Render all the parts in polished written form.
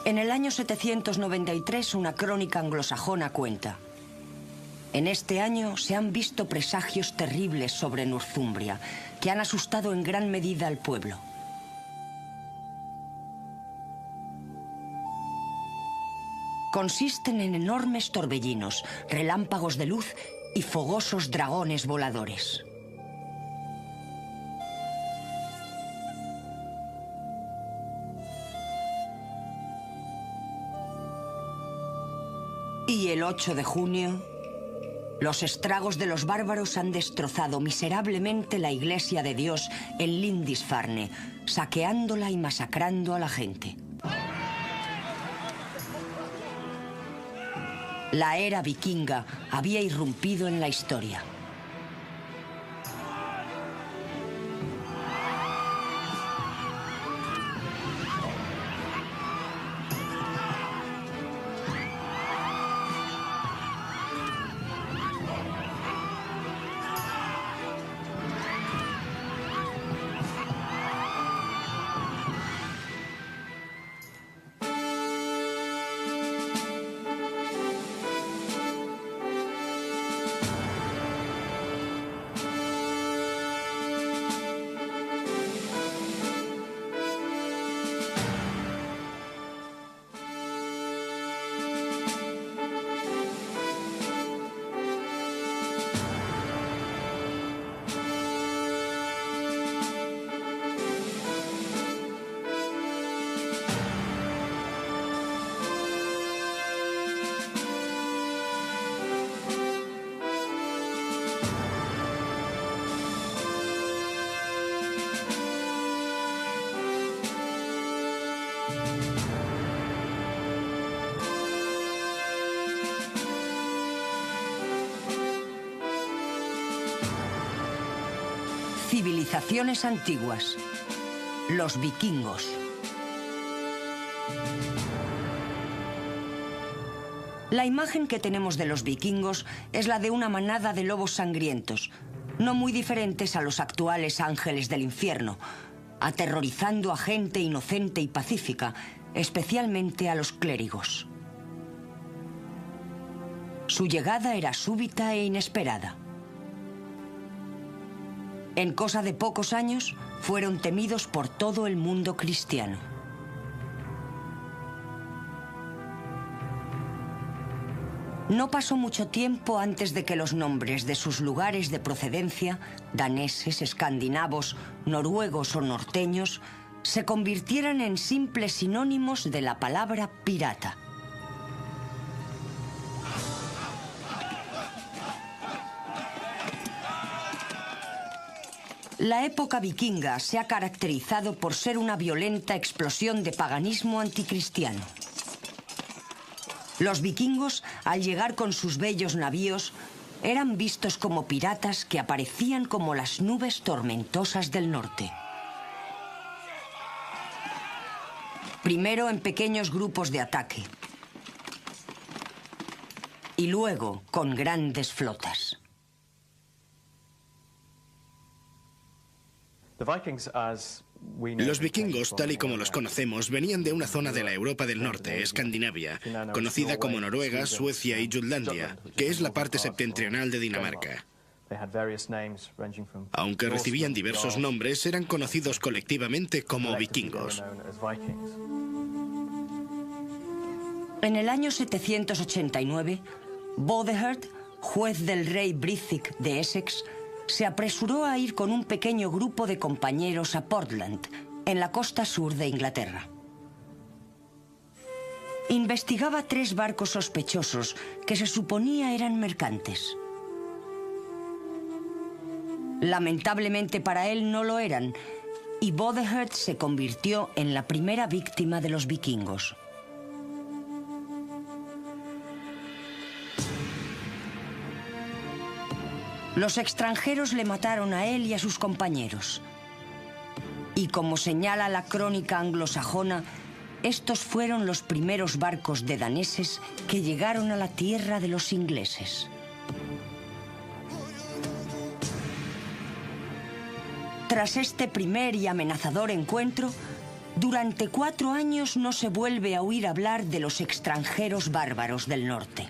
En el año 793, una crónica anglosajona cuenta: en este año se han visto presagios terribles sobre Northumbria, que han asustado en gran medida al pueblo. Consisten en enormes torbellinos, relámpagos de luz y fogosos dragones voladores. Y el 8 de junio, los estragos de los bárbaros han destrozado miserablemente la iglesia de Dios en Lindisfarne, saqueándola y masacrando a la gente. La era vikinga había irrumpido en la historia. Civilizaciones antiguas. Los vikingos. La imagen que tenemos de los vikingos es la de una manada de lobos sangrientos, no muy diferentes a los actuales ángeles del infierno, aterrorizando a gente inocente y pacífica, especialmente a los clérigos. Su llegada era súbita e inesperada. En cosa de pocos años, fueron temidos por todo el mundo cristiano. No pasó mucho tiempo antes de que los nombres de sus lugares de procedencia, daneses, escandinavos, noruegos o norteños, se convirtieran en simples sinónimos de la palabra pirata. La época vikinga se ha caracterizado por ser una violenta explosión de paganismo anticristiano. Los vikingos, al llegar con sus bellos navíos, eran vistos como piratas que aparecían como las nubes tormentosas del norte. Primero en pequeños grupos de ataque y luego con grandes flotas. Los vikingos, tal y como los conocemos, venían de una zona de la Europa del Norte, Escandinavia, conocida como Noruega, Suecia y Jutlandia, que es la parte septentrional de Dinamarca. Aunque recibían diversos nombres, eran conocidos colectivamente como vikingos. En el año 789, Bothehard, juez del rey Brithig de Essex, se apresuró a ir con un pequeño grupo de compañeros a Portland, en la costa sur de Inglaterra. Investigaba 3 barcos sospechosos que se suponía eran mercantes. Lamentablemente para él no lo eran, y Bothehard se convirtió en la primera víctima de los vikingos. Los extranjeros le mataron a él y a sus compañeros. Y como señala la crónica anglosajona, estos fueron los primeros barcos de daneses que llegaron a la tierra de los ingleses. Tras este primer y amenazador encuentro, Durante 4 años no se vuelve a oír hablar de los extranjeros bárbaros del norte.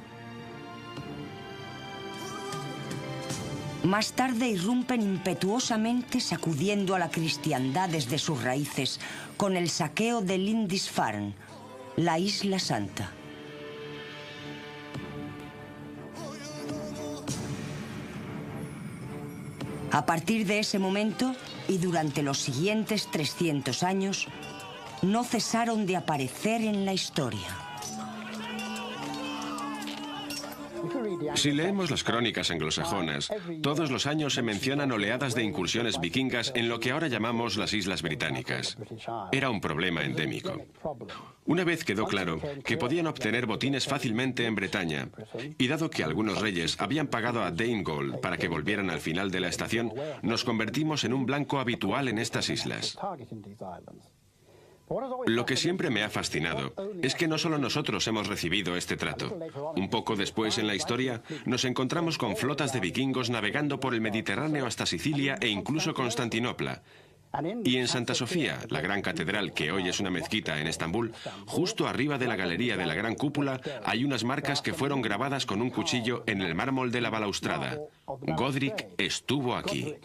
Más tarde irrumpen impetuosamente sacudiendo a la cristiandad desde sus raíces con el saqueo de Lindisfarne, la Isla Santa. A partir de ese momento y durante los siguientes 300 años, no cesaron de aparecer en la historia. Si leemos las crónicas anglosajonas, todos los años se mencionan oleadas de incursiones vikingas en lo que ahora llamamos las Islas Británicas. Era un problema endémico. Una vez quedó claro que podían obtener botines fácilmente en Bretaña, y dado que algunos reyes habían pagado a Danegeld para que volvieran al final de la estación, nos convertimos en un blanco habitual en estas islas. Lo que siempre me ha fascinado es que no solo nosotros hemos recibido este trato. Un poco después en la historia nos encontramos con flotas de vikingos navegando por el Mediterráneo hasta Sicilia e incluso Constantinopla. Y en Santa Sofía, la gran catedral que hoy es una mezquita en Estambul, justo arriba de la galería de la gran cúpula hay unas marcas que fueron grabadas con un cuchillo en el mármol de la balaustrada. Godric estuvo aquí.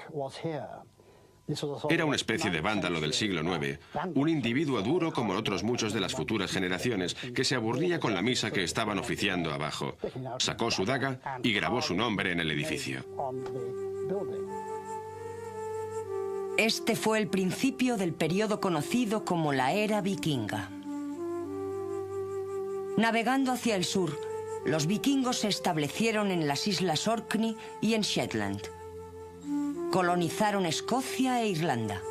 Era una especie de vándalo del siglo IX, un individuo duro como otros muchos de las futuras generaciones, que se aburría con la misa que estaban oficiando abajo. Sacó su daga y grabó su nombre en el edificio. Este fue el principio del periodo conocido como la era vikinga. Navegando hacia el sur, los vikingos se establecieron en las islas Orkney y en Shetland. Colonizaron Escocia e Irlanda.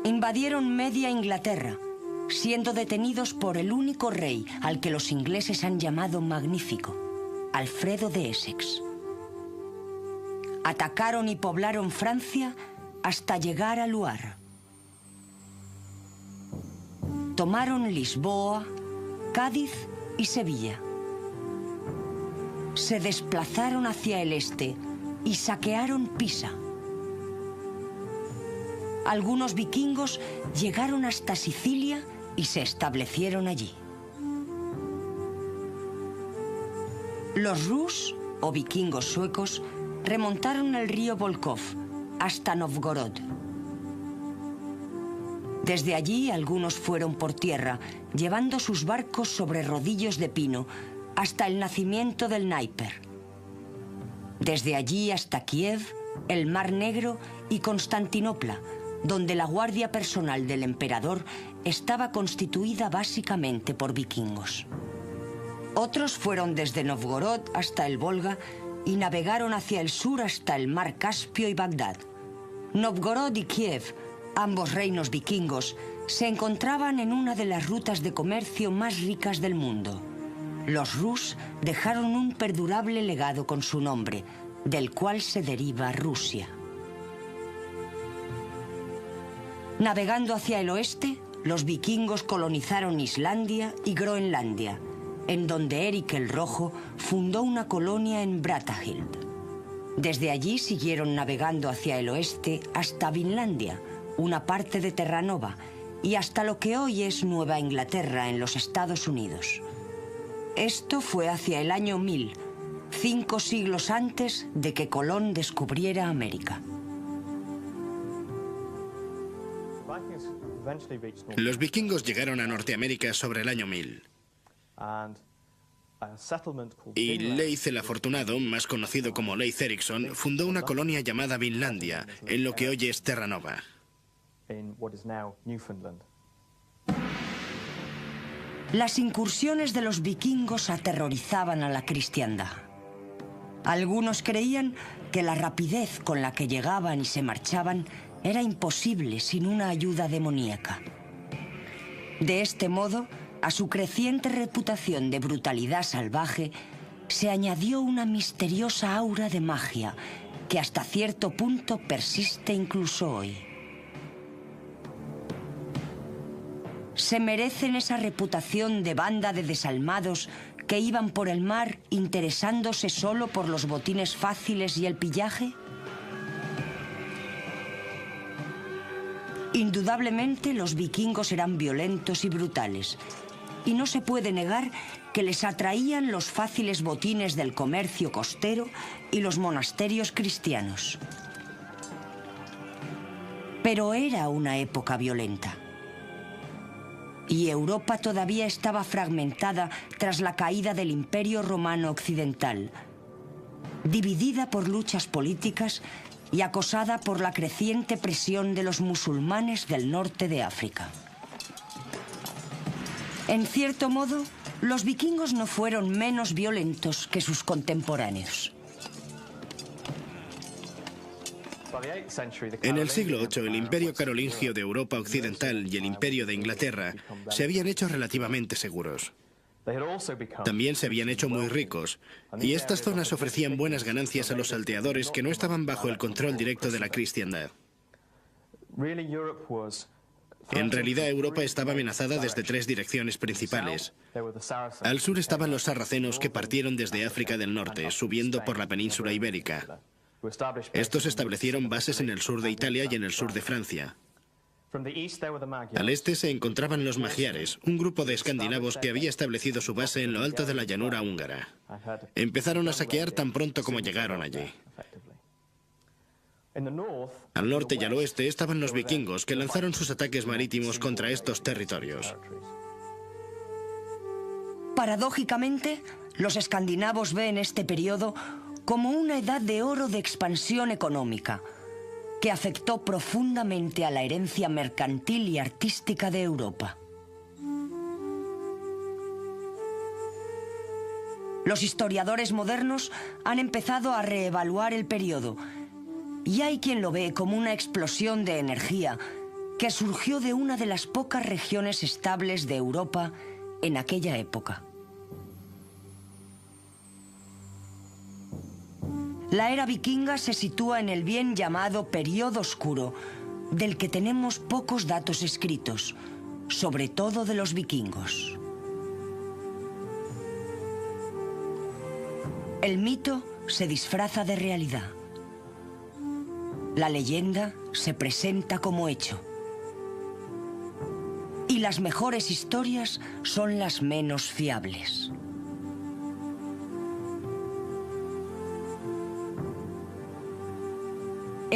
Invadieron media Inglaterra, siendo detenidos por el único rey al que los ingleses han llamado magnífico, Alfredo de Essex. Atacaron y poblaron Francia hasta llegar a Loire. Tomaron Lisboa, Cádiz y Sevilla. Se desplazaron hacia el este y saquearon Pisa. Algunos vikingos llegaron hasta Sicilia y se establecieron allí. Los Rus, o vikingos suecos, remontaron el río Volkhov hasta Novgorod. Desde allí algunos fueron por tierra, llevando sus barcos sobre rodillos de pino hasta el nacimiento del Dnieper. Desde allí hasta Kiev, el Mar Negro y Constantinopla, donde la guardia personal del emperador estaba constituida básicamente por vikingos. Otros fueron desde Novgorod hasta el Volga y navegaron hacia el sur hasta el Mar Caspio y Bagdad. Novgorod y Kiev, ambos reinos vikingos, se encontraban en una de las rutas de comercio más ricas del mundo. Los Rus dejaron un perdurable legado con su nombre, del cual se deriva Rusia. Navegando hacia el oeste, los vikingos colonizaron Islandia y Groenlandia, en donde Eric el Rojo fundó una colonia en Brattahlid. Desde allí siguieron navegando hacia el oeste hasta Vinlandia, una parte de Terranova, y hasta lo que hoy es Nueva Inglaterra en los Estados Unidos. Esto fue hacia el año 1000, 5 siglos antes de que Colón descubriera América. Los vikingos llegaron a Norteamérica sobre el año 1000. Y Leif el Afortunado, más conocido como Leif Erikson, fundó una colonia llamada Vinlandia, en lo que hoy es Terranova. Las incursiones de los vikingos aterrorizaban a la cristiandad. Algunos creían que la rapidez con la que llegaban y se marchaban era imposible sin una ayuda demoníaca. De este modo, a su creciente reputación de brutalidad salvaje, se añadió una misteriosa aura de magia que hasta cierto punto persiste incluso hoy. ¿Se merecen esa reputación de banda de desalmados que iban por el mar interesándose solo por los botines fáciles y el pillaje? Indudablemente los vikingos eran violentos y brutales, y no se puede negar que les atraían los fáciles botines del comercio costero y los monasterios cristianos. Pero era una época violenta. Y Europa todavía estaba fragmentada tras la caída del Imperio Romano Occidental, dividida por luchas políticas y acosada por la creciente presión de los musulmanes del norte de África. En cierto modo, los vikingos no fueron menos violentos que sus contemporáneos. En el siglo VIII, el Imperio Carolingio de Europa Occidental y el Imperio de Inglaterra se habían hecho relativamente seguros. También se habían hecho muy ricos, y estas zonas ofrecían buenas ganancias a los salteadores que no estaban bajo el control directo de la cristiandad. En realidad, Europa estaba amenazada desde tres direcciones principales. Al sur estaban los sarracenos que partieron desde África del Norte, subiendo por la península ibérica. Estos establecieron bases en el sur de Italia y en el sur de Francia. Al este se encontraban los magiares, un grupo de escandinavos que había establecido su base en lo alto de la llanura húngara. Empezaron a saquear tan pronto como llegaron allí. Al norte y al oeste estaban los vikingos, que lanzaron sus ataques marítimos contra estos territorios. Paradójicamente, los escandinavos ven este periodo como una edad de oro de expansión económica, que afectó profundamente a la herencia mercantil y artística de Europa. Los historiadores modernos han empezado a reevaluar el periodo, y hay quien lo ve como una explosión de energía que surgió de una de las pocas regiones estables de Europa en aquella época. La era vikinga se sitúa en el bien llamado Período Oscuro, del que tenemos pocos datos escritos, sobre todo de los vikingos. El mito se disfraza de realidad. La leyenda se presenta como hecho. Y las mejores historias son las menos fiables.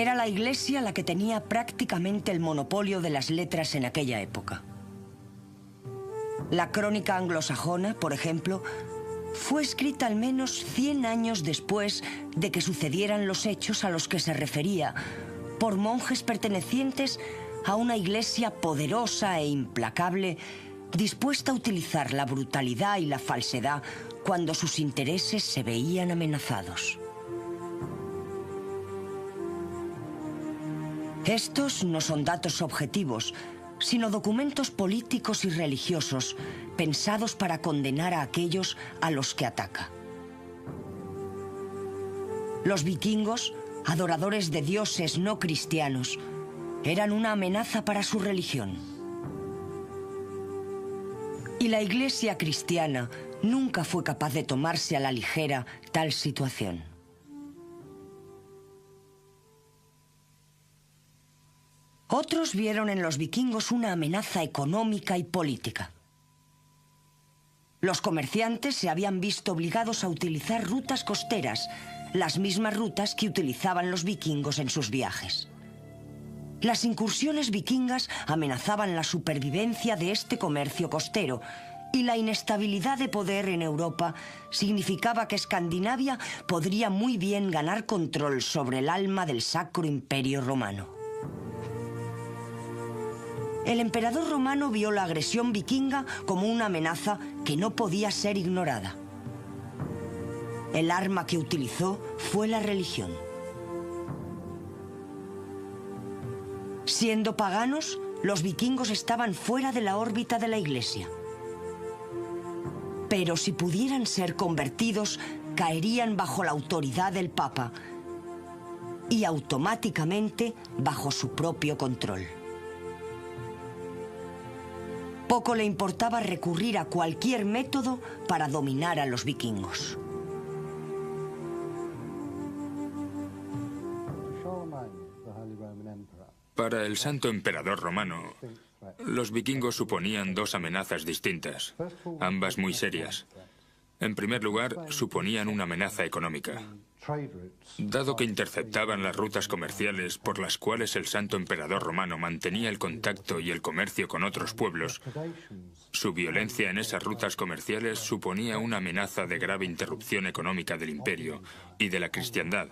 Era la Iglesia la que tenía prácticamente el monopolio de las letras en aquella época. La crónica anglosajona, por ejemplo, fue escrita al menos 100 años después de que sucedieran los hechos a los que se refería, por monjes pertenecientes a una iglesia poderosa e implacable, dispuesta a utilizar la brutalidad y la falsedad cuando sus intereses se veían amenazados. Estos no son datos objetivos, sino documentos políticos y religiosos pensados para condenar a aquellos a los que ataca. Los vikingos, adoradores de dioses no cristianos, eran una amenaza para su religión. Y la Iglesia cristiana nunca fue capaz de tomarse a la ligera tal situación. Otros vieron en los vikingos una amenaza económica y política. Los comerciantes se habían visto obligados a utilizar rutas costeras, las mismas rutas que utilizaban los vikingos en sus viajes. Las incursiones vikingas amenazaban la supervivencia de este comercio costero, y la inestabilidad de poder en Europa significaba que Escandinavia podría muy bien ganar control sobre el alma del Sacro Imperio Romano. El emperador romano vio la agresión vikinga como una amenaza que no podía ser ignorada. El arma que utilizó fue la religión. Siendo paganos, los vikingos estaban fuera de la órbita de la Iglesia. Pero si pudieran ser convertidos, caerían bajo la autoridad del Papa y automáticamente bajo su propio control. Poco le importaba recurrir a cualquier método para dominar a los vikingos. Para el Santo Emperador Romano, los vikingos suponían dos amenazas distintas, ambas muy serias. En primer lugar, suponían una amenaza económica. Dado que interceptaban las rutas comerciales por las cuales el Santo Emperador Romano mantenía el contacto y el comercio con otros pueblos, su violencia en esas rutas comerciales suponía una amenaza de grave interrupción económica del imperio y de la cristiandad,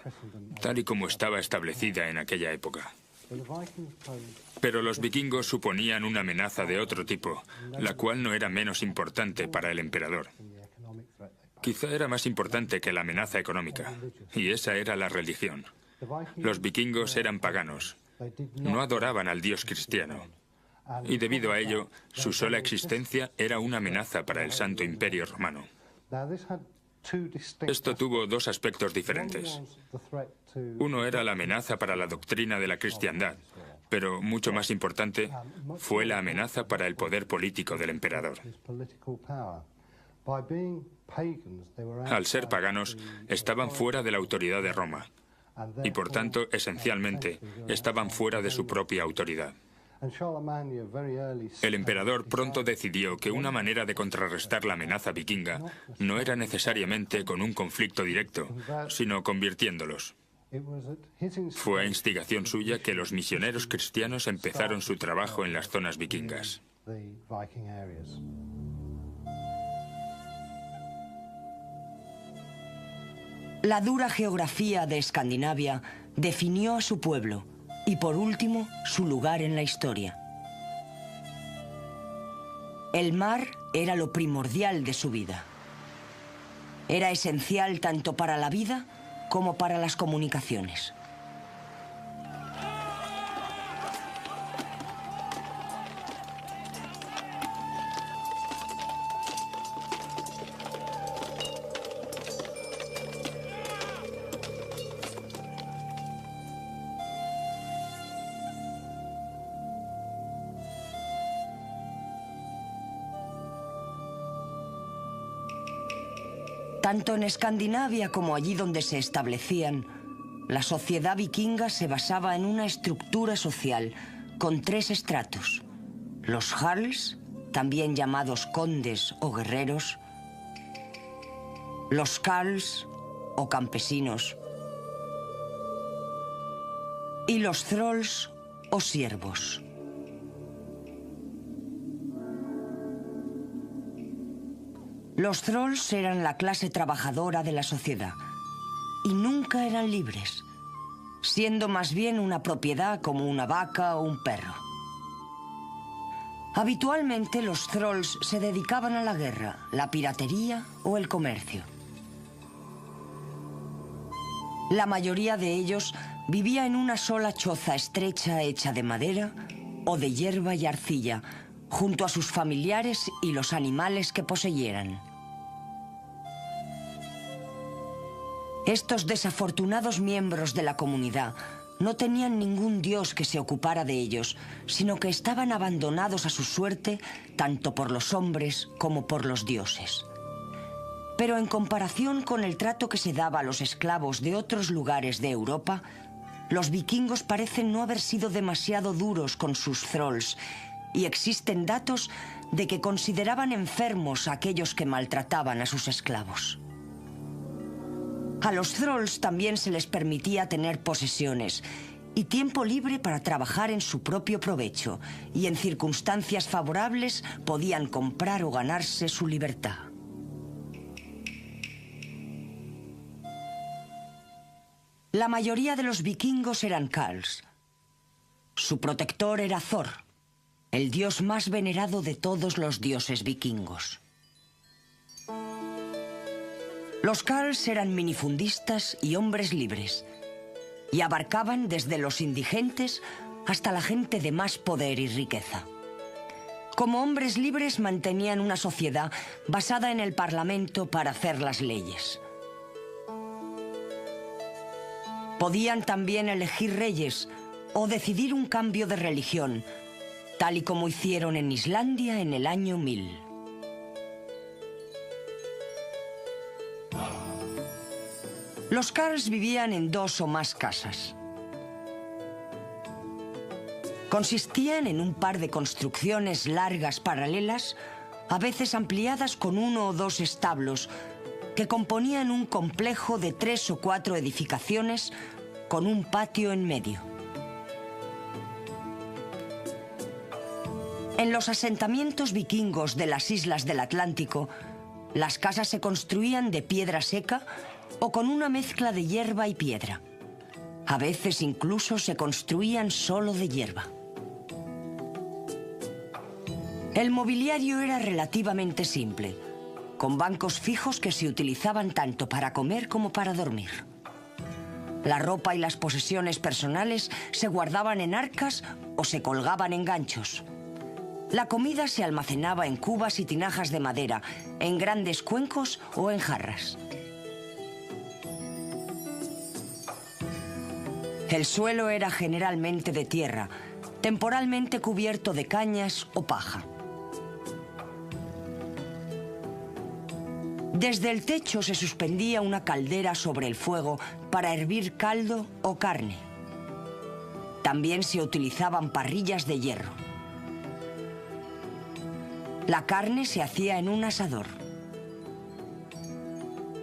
tal y como estaba establecida en aquella época. Pero los vikingos suponían una amenaza de otro tipo, la cual no era menos importante para el emperador. Quizá era más importante que la amenaza económica, y esa era la religión. Los vikingos eran paganos, no adoraban al dios cristiano, y debido a ello, su sola existencia era una amenaza para el Santo Imperio Romano. Esto tuvo dos aspectos diferentes. Uno era la amenaza para la doctrina de la cristiandad, pero mucho más importante fue la amenaza para el poder político del emperador. Al ser paganos, estaban fuera de la autoridad de Roma y, por tanto, esencialmente, estaban fuera de su propia autoridad. El emperador pronto decidió que una manera de contrarrestar la amenaza vikinga no era necesariamente con un conflicto directo, sino convirtiéndolos. Fue a instigación suya que los misioneros cristianos empezaron su trabajo en las zonas vikingas. La dura geografía de Escandinavia definió a su pueblo y, por último, su lugar en la historia. El mar era lo primordial de su vida. Era esencial tanto para la vida como para las comunicaciones. Tanto en Escandinavia como allí donde se establecían, la sociedad vikinga se basaba en una estructura social con tres estratos: los jarls, también llamados condes o guerreros; los carls o campesinos; y los thralls o siervos. Los thralls eran la clase trabajadora de la sociedad y nunca eran libres, siendo más bien una propiedad como una vaca o un perro. Habitualmente los thralls se dedicaban a la guerra, la piratería o el comercio. La mayoría de ellos vivía en una sola choza estrecha hecha de madera o de hierba y arcilla, junto a sus familiares y los animales que poseyeran. Estos desafortunados miembros de la comunidad no tenían ningún dios que se ocupara de ellos, sino que estaban abandonados a su suerte tanto por los hombres como por los dioses. Pero en comparación con el trato que se daba a los esclavos de otros lugares de Europa, los vikingos parecen no haber sido demasiado duros con sus thralls, y existen datos de que consideraban enfermos a aquellos que maltrataban a sus esclavos. A los thralls también se les permitía tener posesiones y tiempo libre para trabajar en su propio provecho, y en circunstancias favorables podían comprar o ganarse su libertad. La mayoría de los vikingos eran carls. Su protector era Thor, el dios más venerado de todos los dioses vikingos. Los carls eran minifundistas y hombres libres, y abarcaban desde los indigentes hasta la gente de más poder y riqueza. Como hombres libres mantenían una sociedad basada en el parlamento para hacer las leyes. Podían también elegir reyes o decidir un cambio de religión, tal y como hicieron en Islandia en el año 1000. Los carls vivían en 2 o más casas. Consistían en un par de construcciones largas paralelas, a veces ampliadas con 1 o 2 establos, que componían un complejo de 3 o 4 edificaciones con un patio en medio. En los asentamientos vikingos de las islas del Atlántico, las casas se construían de piedra seca o con una mezcla de hierba y piedra. A veces incluso se construían solo de hierba. El mobiliario era relativamente simple, con bancos fijos que se utilizaban tanto para comer como para dormir. La ropa y las posesiones personales se guardaban en arcas o se colgaban en ganchos. La comida se almacenaba en cubas y tinajas de madera, en grandes cuencos o en jarras. El suelo era generalmente de tierra, temporalmente cubierto de cañas o paja. Desde el techo se suspendía una caldera sobre el fuego para hervir caldo o carne. También se utilizaban parrillas de hierro. La carne se hacía en un asador.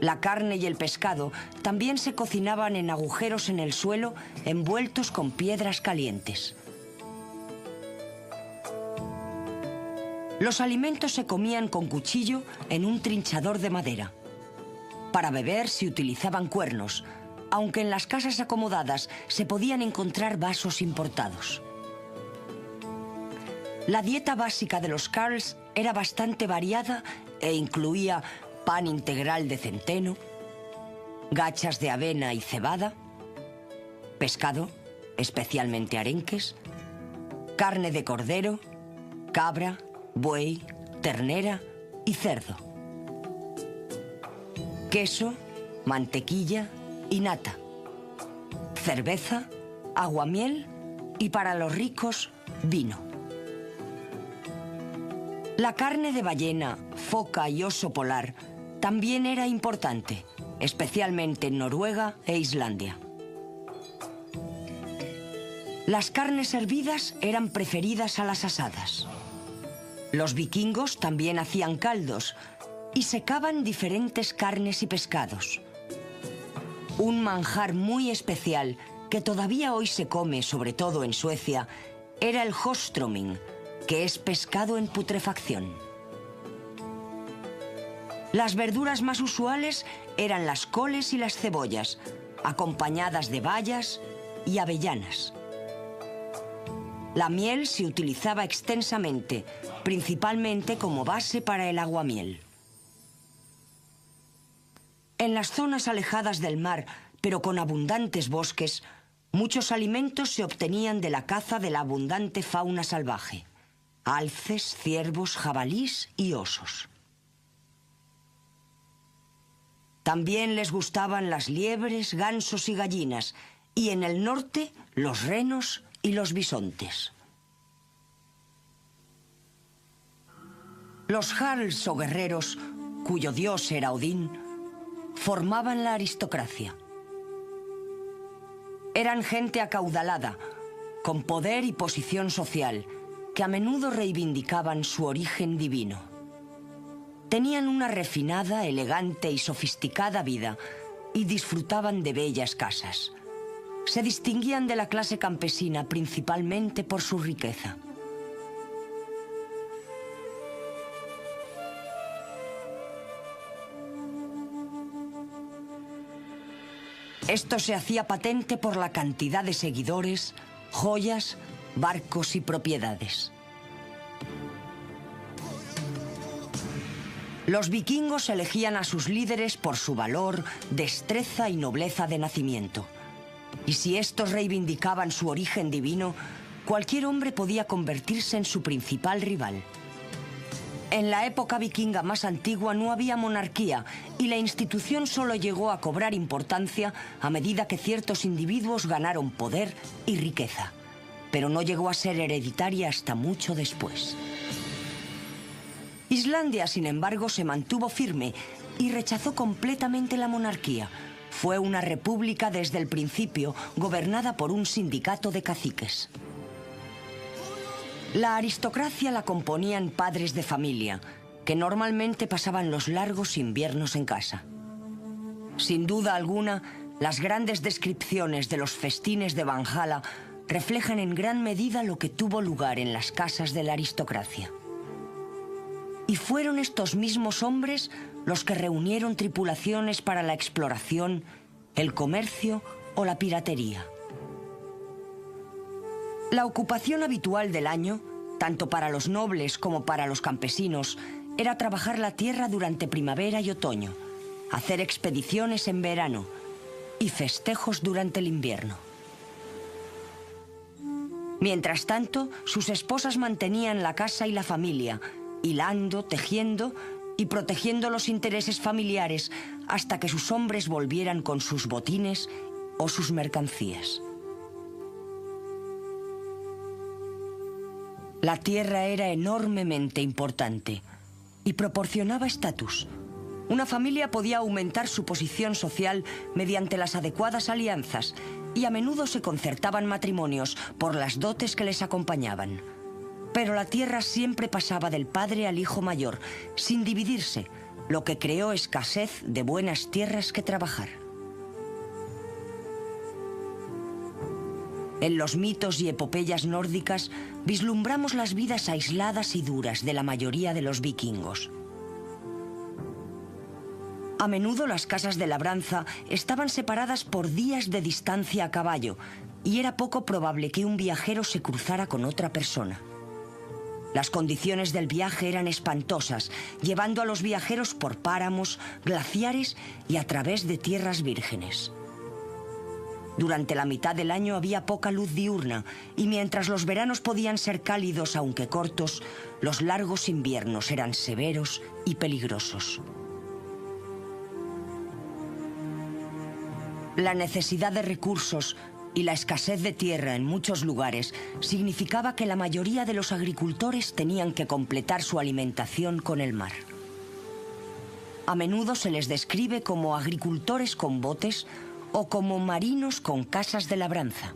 La carne y el pescado también se cocinaban en agujeros en el suelo envueltos con piedras calientes. Los alimentos se comían con cuchillo en un trinchador de madera. Para beber se utilizaban cuernos, aunque en las casas acomodadas se podían encontrar vasos importados. La dieta básica de los Jarls era bastante variada e incluía pan integral de centeno, gachas de avena y cebada, pescado, especialmente arenques, carne de cordero, cabra, buey, ternera y cerdo, queso, mantequilla y nata, cerveza, aguamiel y, para los ricos, vino. La carne de ballena, foca y oso polar también era importante, especialmente en Noruega e Islandia. Las carnes hervidas eran preferidas a las asadas. Los vikingos también hacían caldos y secaban diferentes carnes y pescados. Un manjar muy especial que todavía hoy se come, sobre todo en Suecia, era el håströmming, que es pescado en putrefacción. Las verduras más usuales eran las coles y las cebollas, acompañadas de bayas y avellanas. La miel se utilizaba extensamente, principalmente como base para el aguamiel. En las zonas alejadas del mar, pero con abundantes bosques, muchos alimentos se obtenían de la caza de la abundante fauna salvaje: alces, ciervos, jabalís y osos. También les gustaban las liebres, gansos y gallinas, y en el norte los renos y los bisontes. Los jarls o guerreros, cuyo dios era Odín, formaban la aristocracia. Eran gente acaudalada, con poder y posición social, que a menudo reivindicaban su origen divino. Tenían una refinada, elegante y sofisticada vida y disfrutaban de bellas casas. Se distinguían de la clase campesina principalmente por su riqueza. Esto se hacía patente por la cantidad de seguidores, joyas, barcos y propiedades. Los vikingos elegían a sus líderes por su valor, destreza y nobleza de nacimiento. Y si estos reivindicaban su origen divino, cualquier hombre podía convertirse en su principal rival. En la época vikinga más antigua no había monarquía y la institución solo llegó a cobrar importancia a medida que ciertos individuos ganaron poder y riqueza, pero no llegó a ser hereditaria hasta mucho después. Islandia, sin embargo, se mantuvo firme y rechazó completamente la monarquía. Fue una república desde el principio, gobernada por un sindicato de caciques. La aristocracia la componían padres de familia, que normalmente pasaban los largos inviernos en casa. Sin duda alguna, las grandes descripciones de los festines de Valhalla reflejan en gran medida lo que tuvo lugar en las casas de la aristocracia. Y fueron estos mismos hombres los que reunieron tripulaciones para la exploración, el comercio o la piratería. La ocupación habitual del año, tanto para los nobles como para los campesinos, era trabajar la tierra durante primavera y otoño, hacer expediciones en verano y festejos durante el invierno. Mientras tanto, sus esposas mantenían la casa y la familia, hilando, tejiendo y protegiendo los intereses familiares hasta que sus hombres volvieran con sus botines o sus mercancías. La tierra era enormemente importante y proporcionaba estatus. Una familia podía aumentar su posición social mediante las adecuadas alianzas y a menudo se concertaban matrimonios por las dotes que les acompañaban. Pero la tierra siempre pasaba del padre al hijo mayor, sin dividirse, lo que creó escasez de buenas tierras que trabajar. En los mitos y epopeyas nórdicas vislumbramos las vidas aisladas y duras de la mayoría de los vikingos. A menudo las casas de labranza estaban separadas por días de distancia a caballo y era poco probable que un viajero se cruzara con otra persona. Las condiciones del viaje eran espantosas, llevando a los viajeros por páramos, glaciares y a través de tierras vírgenes. Durante la mitad del año había poca luz diurna y mientras los veranos podían ser cálidos aunque cortos, los largos inviernos eran severos y peligrosos. La necesidad de recursos y la escasez de tierra en muchos lugares significaba que la mayoría de los agricultores tenían que completar su alimentación con el mar. A menudo se les describe como agricultores con botes o como marinos con casas de labranza.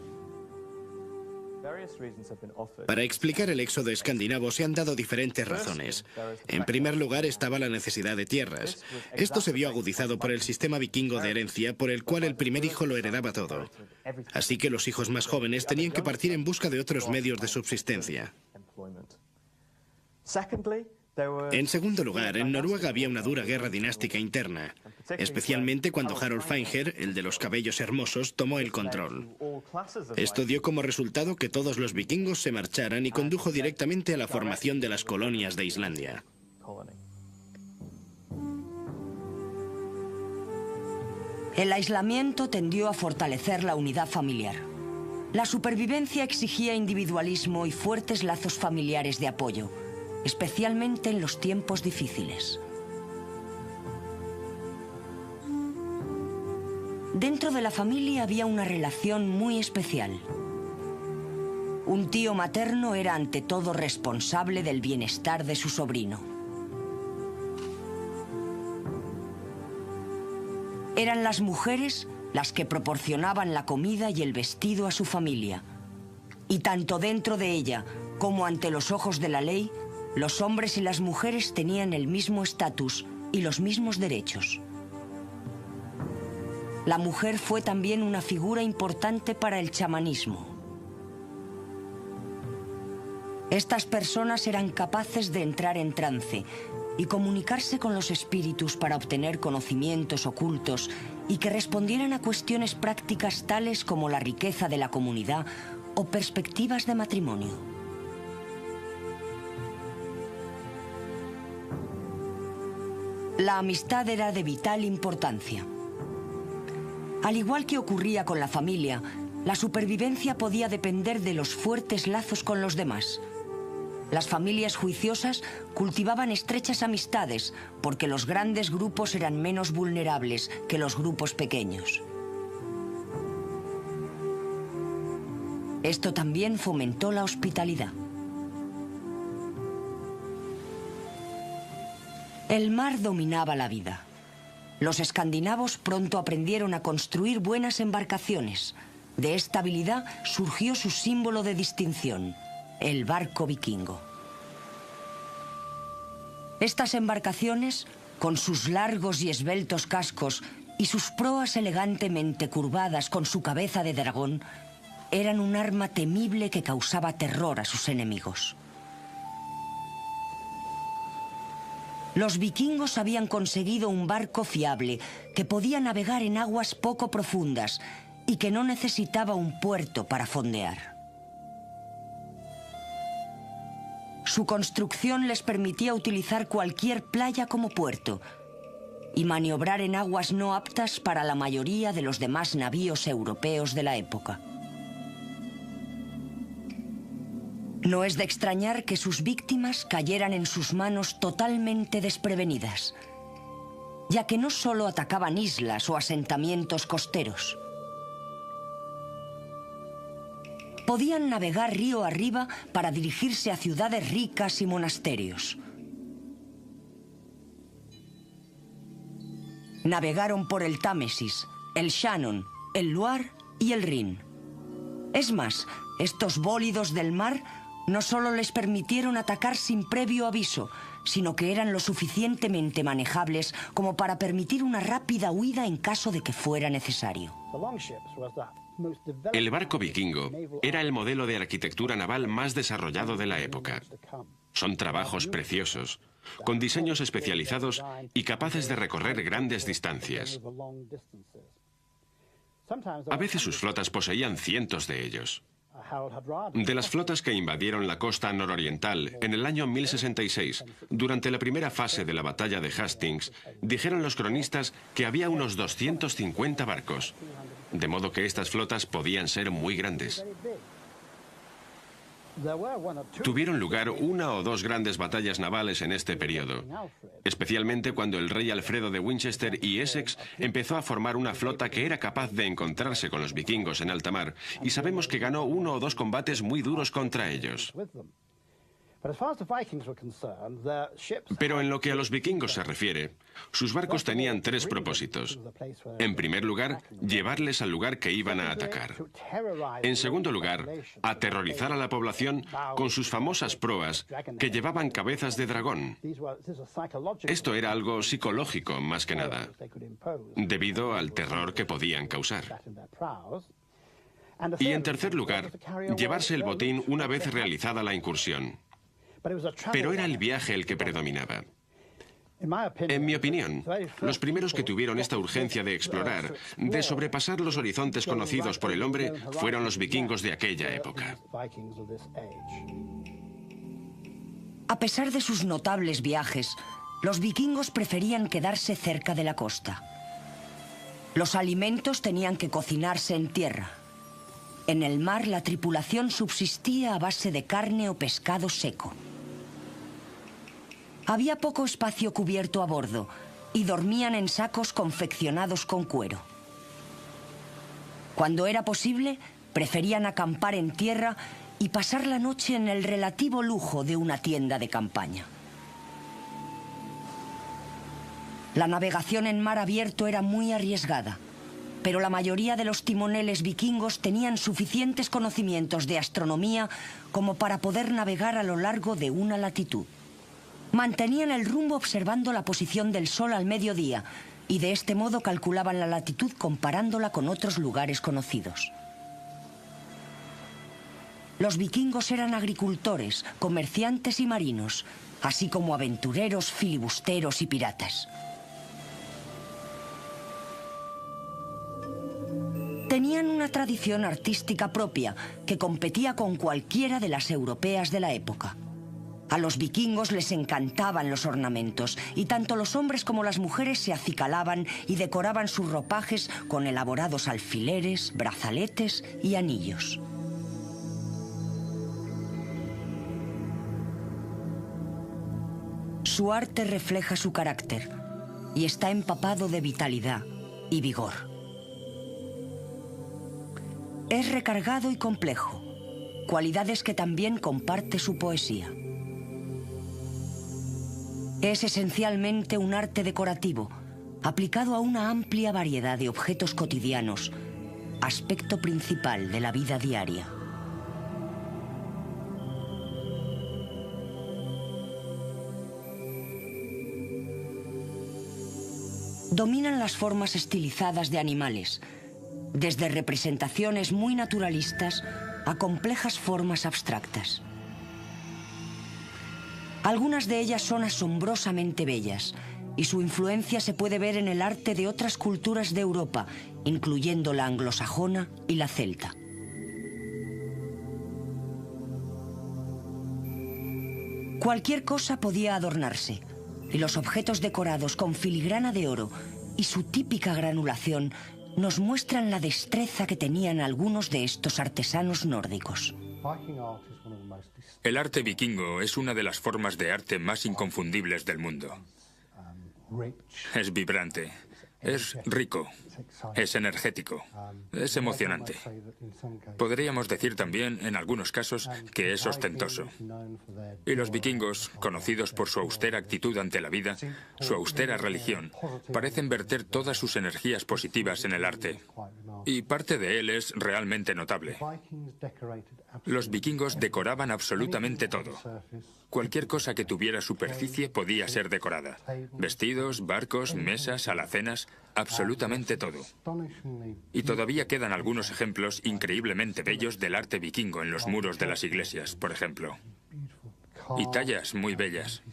Para explicar el éxodo escandinavo se han dado diferentes razones. En primer lugar estaba la necesidad de tierras. Esto se vio agudizado por el sistema vikingo de herencia por el cual el primer hijo lo heredaba todo. Así que los hijos más jóvenes tenían que partir en busca de otros medios de subsistencia. En segundo lugar, en Noruega había una dura guerra dinástica interna, especialmente cuando Harald Fainher, el de los cabellos hermosos, tomó el control. Esto dio como resultado que todos los vikingos se marcharan y condujo directamente a la formación de las colonias de Islandia. El aislamiento tendió a fortalecer la unidad familiar. La supervivencia exigía individualismo y fuertes lazos familiares de apoyo, especialmente en los tiempos difíciles. Dentro de la familia había una relación muy especial. Un tío materno era ante todo responsable del bienestar de su sobrino. Eran las mujeres las que proporcionaban la comida y el vestido a su familia. Y tanto dentro de ella como ante los ojos de la ley, los hombres y las mujeres tenían el mismo estatus y los mismos derechos. La mujer fue también una figura importante para el chamanismo. Estas personas eran capaces de entrar en trance y comunicarse con los espíritus para obtener conocimientos ocultos y que respondieran a cuestiones prácticas tales como la riqueza de la comunidad o perspectivas de matrimonio. La amistad era de vital importancia. Al igual que ocurría con la familia, la supervivencia podía depender de los fuertes lazos con los demás. Las familias juiciosas cultivaban estrechas amistades porque los grandes grupos eran menos vulnerables que los grupos pequeños. Esto también fomentó la hospitalidad. El mar dominaba la vida. Los escandinavos pronto aprendieron a construir buenas embarcaciones. De esta habilidad surgió su símbolo de distinción, el barco vikingo. Estas embarcaciones, con sus largos y esbeltos cascos y sus proas elegantemente curvadas con su cabeza de dragón, eran un arma temible que causaba terror a sus enemigos. Los vikingos habían conseguido un barco fiable que podía navegar en aguas poco profundas y que no necesitaba un puerto para fondear. Su construcción les permitía utilizar cualquier playa como puerto y maniobrar en aguas no aptas para la mayoría de los demás navíos europeos de la época. No es de extrañar que sus víctimas cayeran en sus manos totalmente desprevenidas, ya que no solo atacaban islas o asentamientos costeros. Podían navegar río arriba para dirigirse a ciudades ricas y monasterios. Navegaron por el Támesis, el Shannon, el Loire y el Rin. Es más, estos bólidos del mar no solo les permitieron atacar sin previo aviso, sino que eran lo suficientemente manejables como para permitir una rápida huida en caso de que fuera necesario. El barco vikingo era el modelo de arquitectura naval más desarrollado de la época. Son trabajos preciosos, con diseños especializados y capaces de recorrer grandes distancias. A veces sus flotas poseían cientos de ellos. De las flotas que invadieron la costa nororiental en el año 1066, durante la primera fase de la batalla de Hastings, dijeron los cronistas que había unos 250 barcos, de modo que estas flotas podían ser muy grandes. Tuvieron lugar una o dos grandes batallas navales en este periodo, especialmente cuando el rey Alfredo de Winchester y Essex empezó a formar una flota que era capaz de encontrarse con los vikingos en alta mar, y sabemos que ganó uno o dos combates muy duros contra ellos. Pero en lo que a los vikingos se refiere, sus barcos tenían tres propósitos. En primer lugar, llevarles al lugar que iban a atacar. En segundo lugar, aterrorizar a la población con sus famosas proas que llevaban cabezas de dragón. Esto era algo psicológico más que nada, debido al terror que podían causar. Y en tercer lugar, llevarse el botín una vez realizada la incursión. Pero era el viaje el que predominaba. En mi opinión, los primeros que tuvieron esta urgencia de explorar, de sobrepasar los horizontes conocidos por el hombre, fueron los vikingos de aquella época. A pesar de sus notables viajes, los vikingos preferían quedarse cerca de la costa. Los alimentos tenían que cocinarse en tierra. En el mar, la tripulación subsistía a base de carne o pescado seco. Había poco espacio cubierto a bordo y dormían en sacos confeccionados con cuero. Cuando era posible, preferían acampar en tierra y pasar la noche en el relativo lujo de una tienda de campaña. La navegación en mar abierto era muy arriesgada, pero la mayoría de los timoneles vikingos tenían suficientes conocimientos de astronomía como para poder navegar a lo largo de una latitud. Mantenían el rumbo observando la posición del sol al mediodía y de este modo calculaban la latitud comparándola con otros lugares conocidos. Los vikingos eran agricultores, comerciantes y marinos, así como aventureros, filibusteros y piratas. Tenían una tradición artística propia que competía con cualquiera de las europeas de la época. A los vikingos les encantaban los ornamentos y tanto los hombres como las mujeres se acicalaban y decoraban sus ropajes con elaborados alfileres, brazaletes y anillos. Su arte refleja su carácter y está empapado de vitalidad y vigor. Es recargado y complejo, cualidades que también comparte su poesía. Es esencialmente un arte decorativo, aplicado a una amplia variedad de objetos cotidianos, aspecto principal de la vida diaria. dominan las formas estilizadas de animales, desde representaciones muy naturalistas a complejas formas abstractas. Algunas de ellas son asombrosamente bellas, y su influencia se puede ver en el arte de otras culturas de Europa, incluyendo la anglosajona y la celta. Cualquier cosa podía adornarse, y los objetos decorados con filigrana de oro y su típica granulación nos muestran la destreza que tenían algunos de estos artesanos nórdicos. El arte vikingo es una de las formas de arte más inconfundibles del mundo. Es vibrante, es rico, es energético, es emocionante. Podríamos decir también, en algunos casos, que es ostentoso. Y los vikingos, conocidos por su austera actitud ante la vida, su austera religión, parecen verter todas sus energías positivas en el arte. Y parte de él es realmente notable. Los vikingos decoraban absolutamente todo. Cualquier cosa que tuviera superficie podía ser decorada. Vestidos, barcos, mesas, alacenas, absolutamente todo. Y todavía quedan algunos ejemplos increíblemente bellos del arte vikingo en los muros de las iglesias, por ejemplo. Y tallas muy bellas.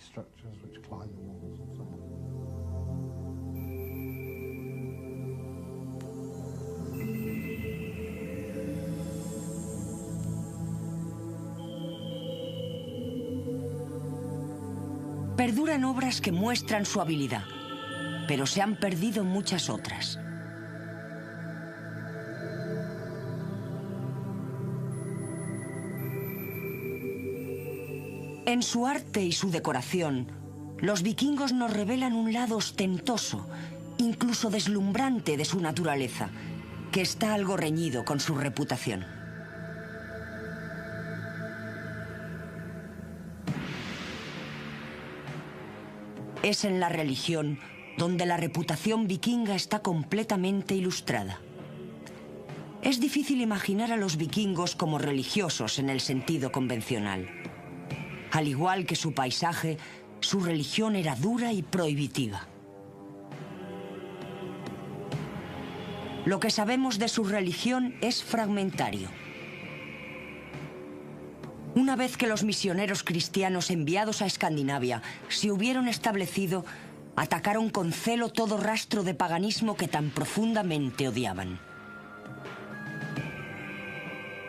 Perduran obras que muestran su habilidad, pero se han perdido muchas otras. En su arte y su decoración, los vikingos nos revelan un lado ostentoso, incluso deslumbrante de su naturaleza, que está algo reñido con su reputación. Es en la religión donde la reputación vikinga está completamente ilustrada. Es difícil imaginar a los vikingos como religiosos en el sentido convencional. Al igual que su paisaje, su religión era dura y prohibitiva. Lo que sabemos de su religión es fragmentario. Una vez que los misioneros cristianos enviados a Escandinavia se hubieron establecido, atacaron con celo todo rastro de paganismo que tan profundamente odiaban.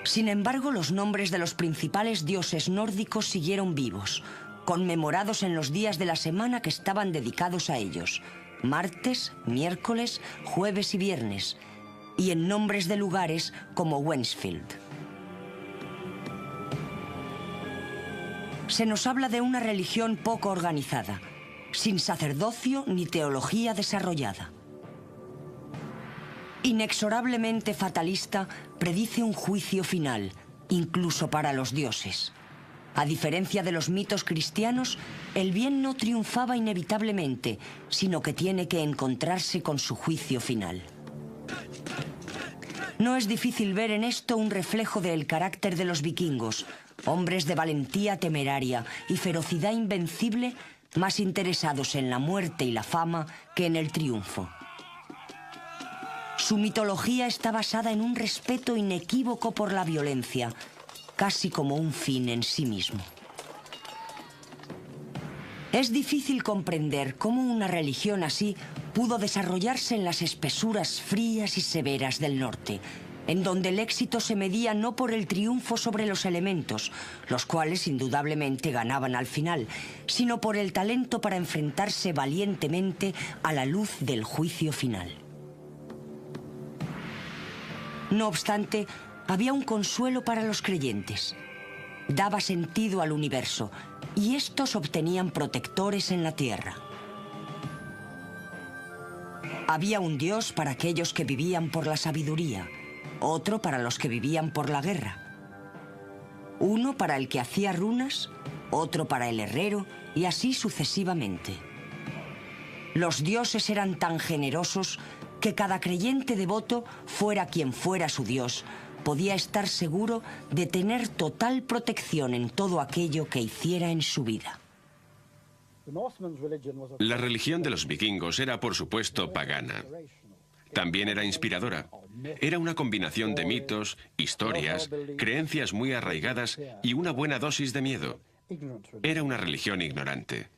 Sin embargo, los nombres de los principales dioses nórdicos siguieron vivos, conmemorados en los días de la semana que estaban dedicados a ellos: martes, miércoles, jueves y viernes, y en nombres de lugares como Wensfield. Se nos habla de una religión poco organizada, sin sacerdocio ni teología desarrollada. Inexorablemente fatalista, predice un juicio final, incluso para los dioses. A diferencia de los mitos cristianos, el bien no triunfaba inevitablemente, sino que tiene que encontrarse con su juicio final. No es difícil ver en esto un reflejo del carácter de los vikingos, hombres de valentía temeraria y ferocidad invencible, más interesados en la muerte y la fama que en el triunfo. Su mitología está basada en un respeto inequívoco por la violencia, casi como un fin en sí mismo. Es difícil comprender cómo una religión así pudo desarrollarse en las espesuras frías y severas del norte, en donde el éxito se medía no por el triunfo sobre los elementos, los cuales indudablemente ganaban al final, sino por el talento para enfrentarse valientemente a la luz del juicio final. No obstante, había un consuelo para los creyentes. Daba sentido al universo, y estos obtenían protectores en la tierra. Había un dios para aquellos que vivían por la sabiduría, otro para los que vivían por la guerra, uno para el que hacía runas, otro para el herrero, y así sucesivamente. Los dioses eran tan generosos que cada creyente devoto, fuera quien fuera su dios, podía estar seguro de tener total protección en todo aquello que hiciera en su vida. La religión de los vikingos era, por supuesto, pagana. También era inspiradora. Era una combinación de mitos, historias, creencias muy arraigadas y una buena dosis de miedo. Era una religión ignorante.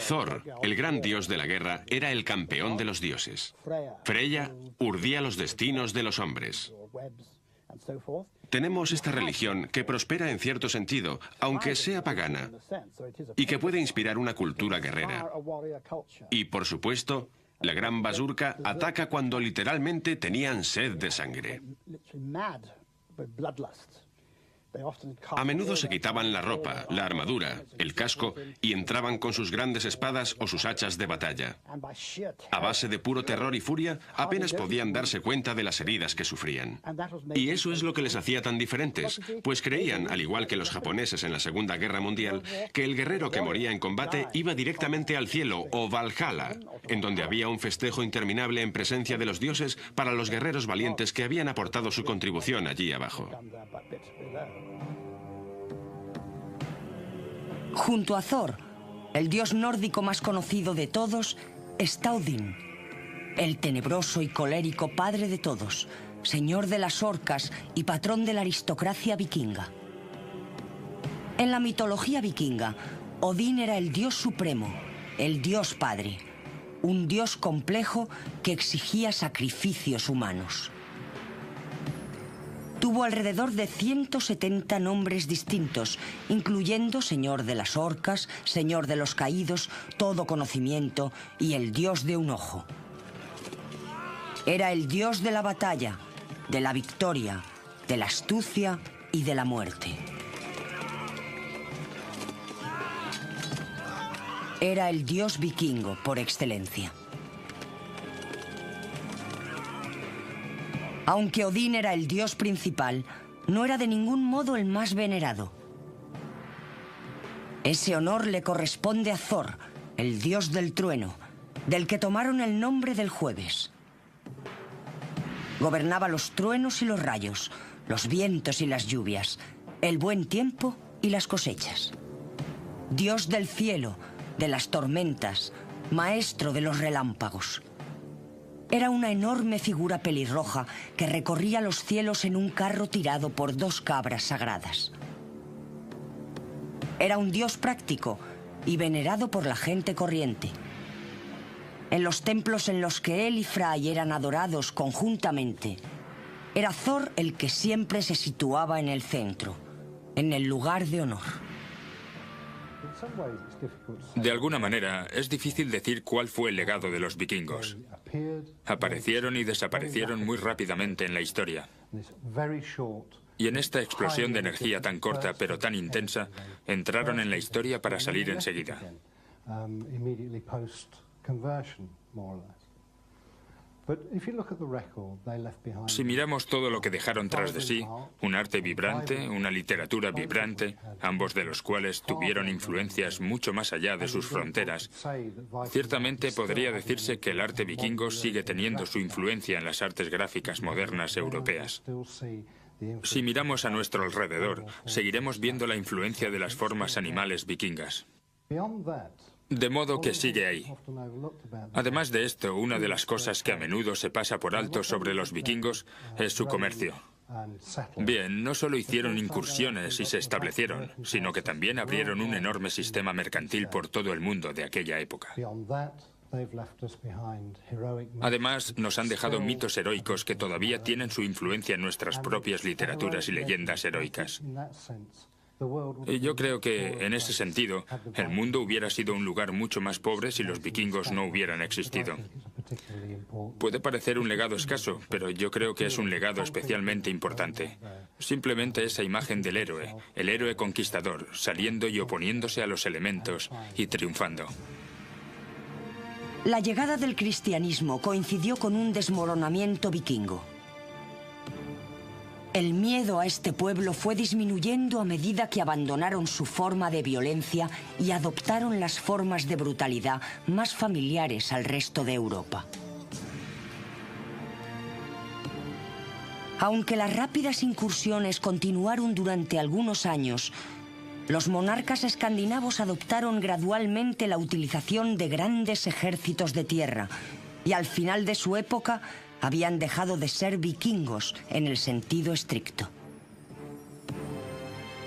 Thor, el gran dios de la guerra, era el campeón de los dioses. Freya urdía los destinos de los hombres. Tenemos esta religión que prospera en cierto sentido, aunque sea pagana, y que puede inspirar una cultura guerrera. Y, por supuesto, la gran Basurka ataca cuando literalmente tenían sed de sangre. A menudo se quitaban la ropa, la armadura, el casco y entraban con sus grandes espadas o sus hachas de batalla. A base de puro terror y furia, apenas podían darse cuenta de las heridas que sufrían. Y eso es lo que les hacía tan diferentes, pues creían, al igual que los japoneses en la Segunda Guerra Mundial, que el guerrero que moría en combate iba directamente al cielo, o Valhalla, en donde había un festejo interminable en presencia de los dioses para los guerreros valientes que habían aportado su contribución allí abajo. Junto a Thor, el dios nórdico más conocido de todos, está Odín, el tenebroso y colérico padre de todos, señor de las orcas y patrón de la aristocracia vikinga. En la mitología vikinga, Odín era el dios supremo, el dios padre, un dios complejo que exigía sacrificios humanos. Tuvo alrededor de 170 nombres distintos, incluyendo Señor de las Orcas, Señor de los Caídos, Todo Conocimiento y el Dios de un Ojo. Era el dios de la batalla, de la victoria, de la astucia y de la muerte. Era el dios vikingo por excelencia. Aunque Odín era el dios principal, no era de ningún modo el más venerado. Ese honor le corresponde a Thor, el dios del trueno, del que tomaron el nombre del jueves. Gobernaba los truenos y los rayos, los vientos y las lluvias, el buen tiempo y las cosechas. Dios del cielo, de las tormentas, maestro de los relámpagos. Era una enorme figura pelirroja que recorría los cielos en un carro tirado por 2 cabras sagradas. Era un dios práctico y venerado por la gente corriente. En los templos en los que él y Frey eran adorados conjuntamente, era Thor el que siempre se situaba en el centro, en el lugar de honor. De alguna manera, es difícil decir cuál fue el legado de los vikingos. Aparecieron y desaparecieron muy rápidamente en la historia. Y en esta explosión de energía tan corta pero tan intensa, entraron en la historia para salir enseguida. Si miramos todo lo que dejaron tras de sí, un arte vibrante, una literatura vibrante, ambos de los cuales tuvieron influencias mucho más allá de sus fronteras, ciertamente podría decirse que el arte vikingo sigue teniendo su influencia en las artes gráficas modernas europeas. Si miramos a nuestro alrededor, seguiremos viendo la influencia de las formas animales vikingas. De modo que sigue ahí. Además de esto, una de las cosas que a menudo se pasa por alto sobre los vikingos es su comercio. Bien, no solo hicieron incursiones y se establecieron, sino que también abrieron un enorme sistema mercantil por todo el mundo de aquella época. Además, nos han dejado mitos heroicos que todavía tienen su influencia en nuestras propias literaturas y leyendas heroicas. Y yo creo que, en ese sentido, el mundo hubiera sido un lugar mucho más pobre si los vikingos no hubieran existido. Puede parecer un legado escaso, pero yo creo que es un legado especialmente importante. Simplemente esa imagen del héroe, el héroe conquistador, saliendo y oponiéndose a los elementos y triunfando. La llegada del cristianismo coincidió con un desmoronamiento vikingo. El miedo a este pueblo fue disminuyendo a medida que abandonaron su forma de violencia y adoptaron las formas de brutalidad más familiares al resto de Europa. Aunque las rápidas incursiones continuaron durante algunos años, Los monarcas escandinavos adoptaron gradualmente la utilización de grandes ejércitos de tierra y al final de su época habían dejado de ser vikingos en el sentido estricto.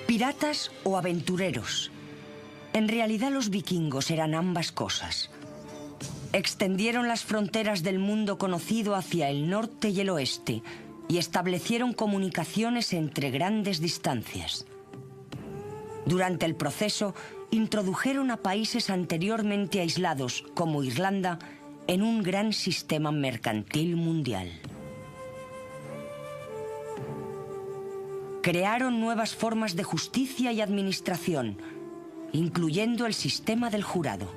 ¿Piratas o aventureros? En realidad los vikingos eran ambas cosas. Extendieron las fronteras del mundo conocido hacia el norte y el oeste y establecieron comunicaciones entre grandes distancias. Durante el proceso, introdujeron a países anteriormente aislados, como Irlanda, en un gran sistema mercantil mundial. Crearon nuevas formas de justicia y administración, incluyendo el sistema del jurado.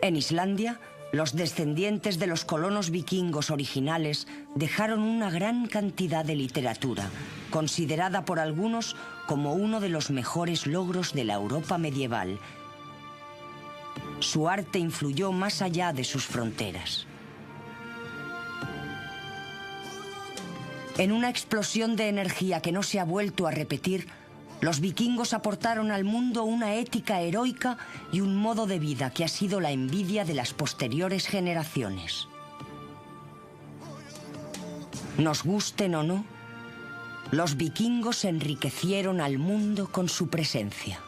En Islandia, los descendientes de los colonos vikingos originales dejaron una gran cantidad de literatura, considerada por algunos como uno de los mejores logros de la Europa medieval. Su arte influyó más allá de sus fronteras. En una explosión de energía que no se ha vuelto a repetir, los vikingos aportaron al mundo una ética heroica y un modo de vida que ha sido la envidia de las posteriores generaciones. Nos gusten o no, los vikingos enriquecieron al mundo con su presencia.